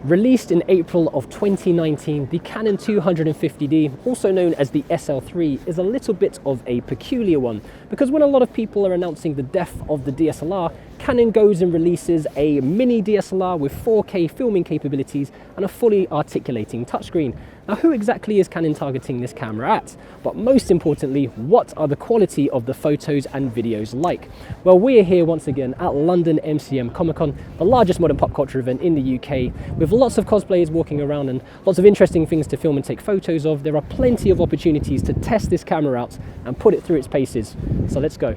Released in April of 2019, the Canon 250D, also known as the SL3, is a little bit of a peculiar one because when a lot of people are announcing the death of the DSLR, Canon goes and releases a mini DSLR with 4K filming capabilities and a fully articulating touchscreen. Now, who exactly is Canon targeting this camera at? But most importantly, what are the quality of the photos and videos like? Well, we're here once again at London MCM Comic Con, the largest modern pop culture event in the UK, with lots of cosplayers walking around and lots of interesting things to film and take photos of. There are plenty of opportunities to test this camera out and put it through its paces. So let's go.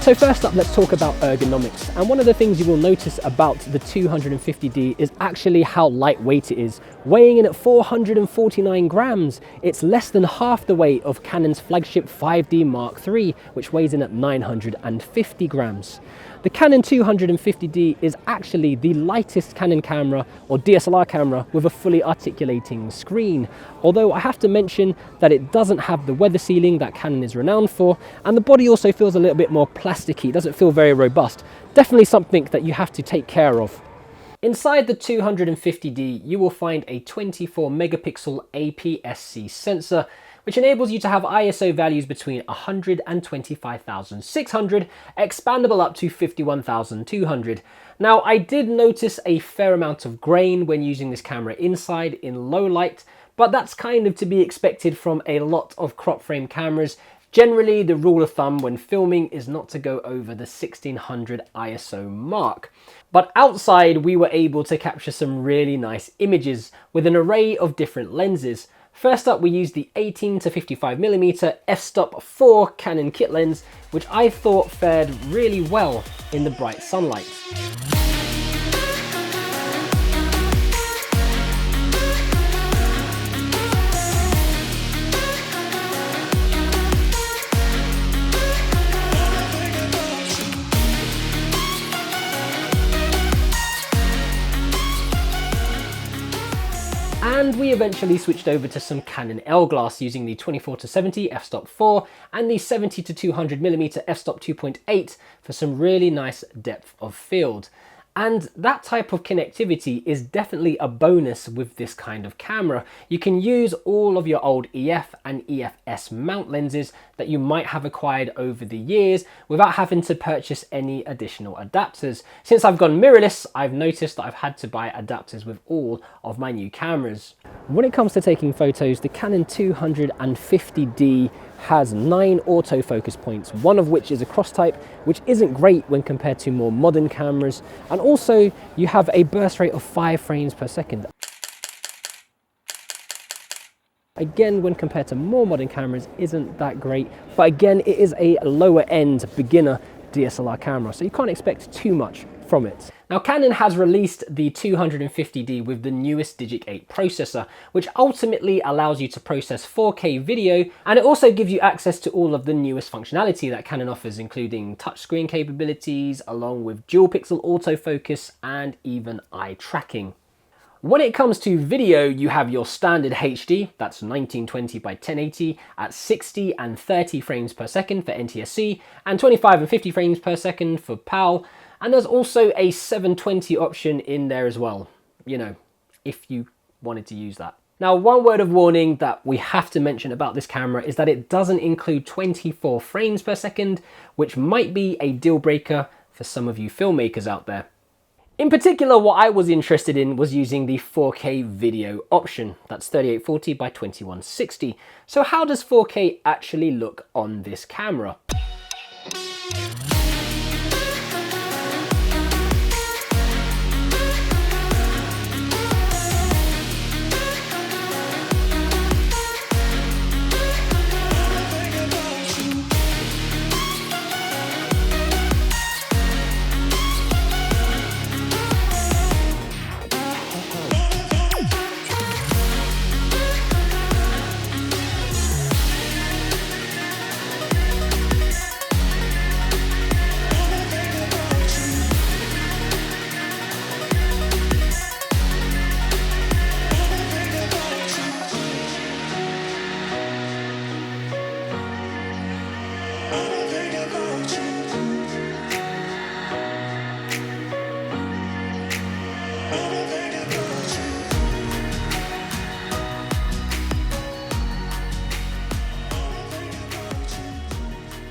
So first up, let's talk about ergonomics. And one of the things you will notice about the 250D is actually how lightweight it is. Weighing in at 449 grams, it's less than half the weight of Canon's flagship 5D Mark III, which weighs in at 950 grams. The Canon 250D is actually the lightest Canon camera or DSLR camera with a fully articulating screen. Although I have to mention that it doesn't have the weather sealing that Canon is renowned for, and the body also feels a little bit more plasticky, doesn't feel very robust. Definitely something that you have to take care of. Inside the 250D, you will find a 24 megapixel APS-C sensor, which enables you to have ISO values between 100 and 25,600, expandable up to 51,200. Now, I did notice a fair amount of grain when using this camera inside in low light, but that's kind of to be expected from a lot of crop frame cameras. Generally, the rule of thumb when filming is not to go over the 1600 ISO mark. But outside, we were able to capture some really nice images with an array of different lenses. First up, we used the 18 to 55mm f-stop 4 Canon kit lens, which I thought fared really well in the bright sunlight. And we eventually switched over to some Canon L glass using the 24 to 70 f-stop 4 and the 70 to 200mm f-stop 2.8 for some really nice depth of field. And that type of connectivity is definitely a bonus with this kind of camera. You can use all of your old EF and EFS mount lenses that you might have acquired over the years without having to purchase any additional adapters. Since I've gone mirrorless, I've noticed that I've had to buy adapters with all of my new cameras. When it comes to taking photos, the Canon 250D has 9 autofocus points, one of which is a cross type, which isn't great when compared to more modern cameras. And also you have a burst rate of 5 frames per second. Again, when compared to more modern cameras, isn't that great. But again, it is a lower end beginner DSLR camera, so you can't expect too much from it. Now, Canon has released the 250D with the newest Digic 8 processor, which ultimately allows you to process 4K video, and it also gives you access to all of the newest functionality that Canon offers, including touchscreen capabilities, along with dual pixel autofocus and even eye tracking. When it comes to video, you have your standard HD, that's 1920 by 1080 at 60 and 30 frames per second for NTSC, and 25 and 50 frames per second for PAL. And there's also a 720 option in there as well, you know, if you wanted to use that. Now, one word of warning that we have to mention about this camera is that it doesn't include 24 frames per second, which might be a deal breaker for some of you filmmakers out there. In particular, what I was interested in was using the 4K video option. That's 3840 by 2160. So how does 4K actually look on this camera?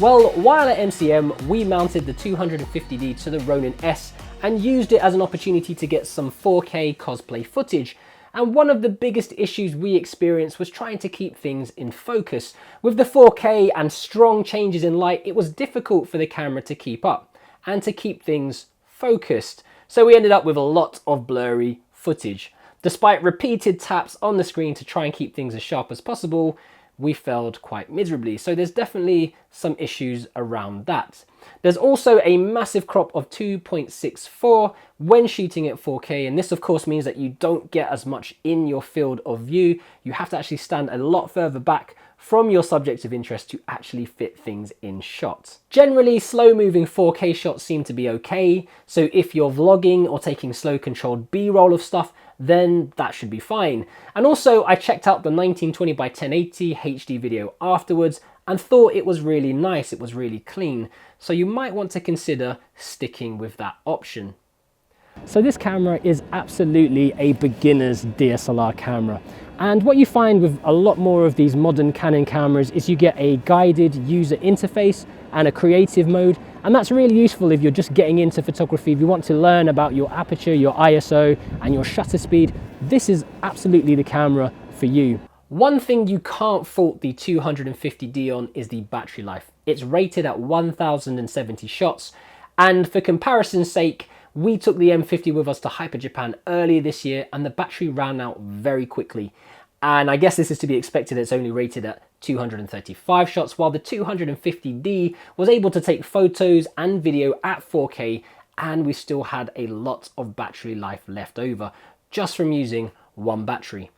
Well, while at MCM, we mounted the 250D to the Ronin S and used it as an opportunity to get some 4K cosplay footage. And one of the biggest issues we experienced was trying to keep things in focus. With the 4K and strong changes in light, it was difficult for the camera to keep up and to keep things focused. So we ended up with a lot of blurry footage. Despite repeated taps on the screen to try and keep things as sharp as possible, we failed quite miserably. So there's definitely some issues around that. There's also a massive crop of 2.64 when shooting at 4K, and this of course means that you don't get as much in your field of view. You have to actually stand a lot further back from your subject of interest to actually fit things in shots. Generally, slow moving 4K shots seem to be okay, so if you're vlogging or taking slow controlled B-roll of stuff, then that should be fine. And also I checked out the 1920 by 1080 HD video afterwards and thought it was really nice, it was really clean. So you might want to consider sticking with that option. So this camera is absolutely a beginner's DSLR camera. And what you find with a lot more of these modern Canon cameras is you get a guided user interface and a creative mode. And that's really useful if you're just getting into photography, if you want to learn about your aperture, your ISO and your shutter speed. This is absolutely the camera for you. One thing you can't fault the 250D on is the battery life. It's rated at 1070 shots. And for comparison's sake, we took the M50 with us to Hyper Japan earlier this year and the battery ran out very quickly. And I guess this is to be expected, it's only rated at 235 shots, while the 250D was able to take photos and video at 4K, and we still had a lot of battery life left over just from using one battery.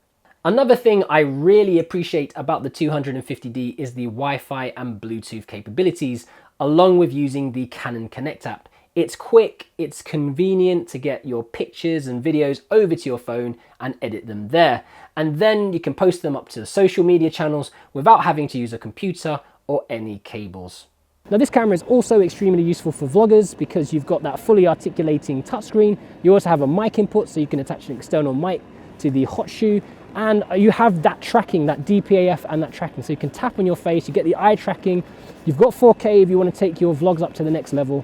Another thing I really appreciate about the 250D is the Wi-Fi and Bluetooth capabilities, along with using the Canon Connect app. It's quick, it's convenient to get your pictures and videos over to your phone and edit them there. And then you can post them up to the social media channels without having to use a computer or any cables. Now this camera is also extremely useful for vloggers because you've got that fully articulating touchscreen. You also have a mic input so you can attach an external mic to the hot shoe. And you have that tracking, that DPAF and that tracking. So you can tap on your face, you get the eye tracking. You've got 4K if you want to take your vlogs up to the next level.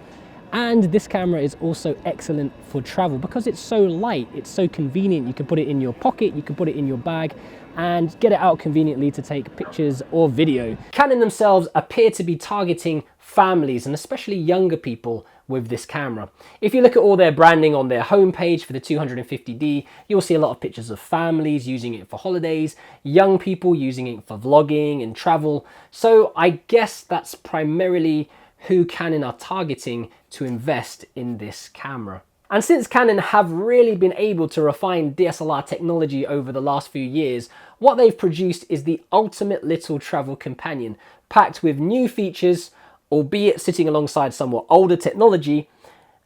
And this camera is also excellent for travel because it's so light, it's so convenient. You can put it in your pocket, you can put it in your bag and get it out conveniently to take pictures or video. Canon themselves appear to be targeting families and especially younger people with this camera. If you look at all their branding on their homepage for the 250D, you'll see a lot of pictures of families using it for holidays, young people using it for vlogging and travel. So I guess that's primarily who Canon are targeting to invest in this camera. And since Canon have really been able to refine DSLR technology over the last few years, what they've produced is the ultimate little travel companion, packed with new features, albeit sitting alongside somewhat older technology.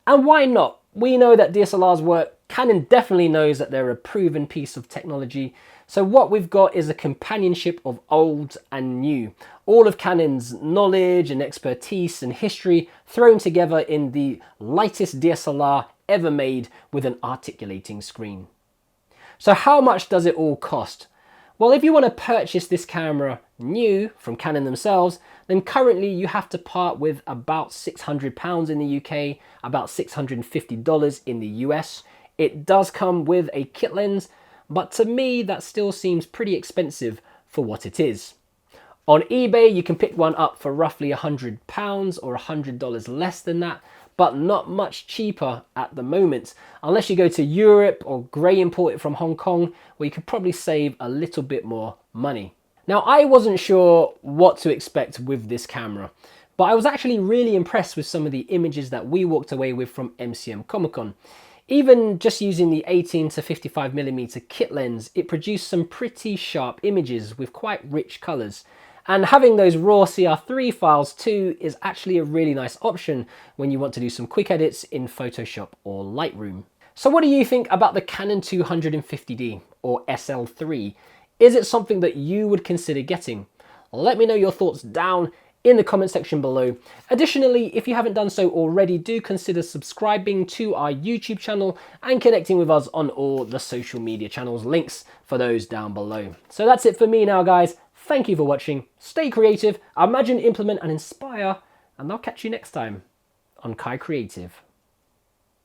And why not? We know that DSLRs work. Canon definitely knows that they're a proven piece of technology. So what we've got is a companionship of old and new. All of Canon's knowledge and expertise and history thrown together in the lightest DSLR ever made with an articulating screen. So how much does it all cost? Well, if you want to purchase this camera new from Canon themselves, then currently you have to part with about £600 in the UK, about $650 in the US. It does come with a kit lens, but to me that still seems pretty expensive for what it is. On eBay you can pick one up for roughly £100 or $100 less than that, but not much cheaper at the moment, unless you go to Europe or grey import it from Hong Kong, where you could probably save a little bit more money. Now I wasn't sure what to expect with this camera, but I was actually really impressed with some of the images that we walked away with from MCM Comic Con. Even just using the 18 to 55mm kit lens, it produced some pretty sharp images with quite rich colours. And having those raw CR3 files too is actually a really nice option when you want to do some quick edits in Photoshop or Lightroom. So what do you think about the Canon 250D or SL3? Is it something that you would consider getting? Let me know your thoughts down in the comment section below. Additionally, if you haven't done so already, do consider subscribing to our YouTube channel and connecting with us on all the social media channels, links for those down below. So that's it for me now, guys. Thank you for watching. Stay creative, imagine, implement and inspire, and I'll catch you next time on KaiCreative.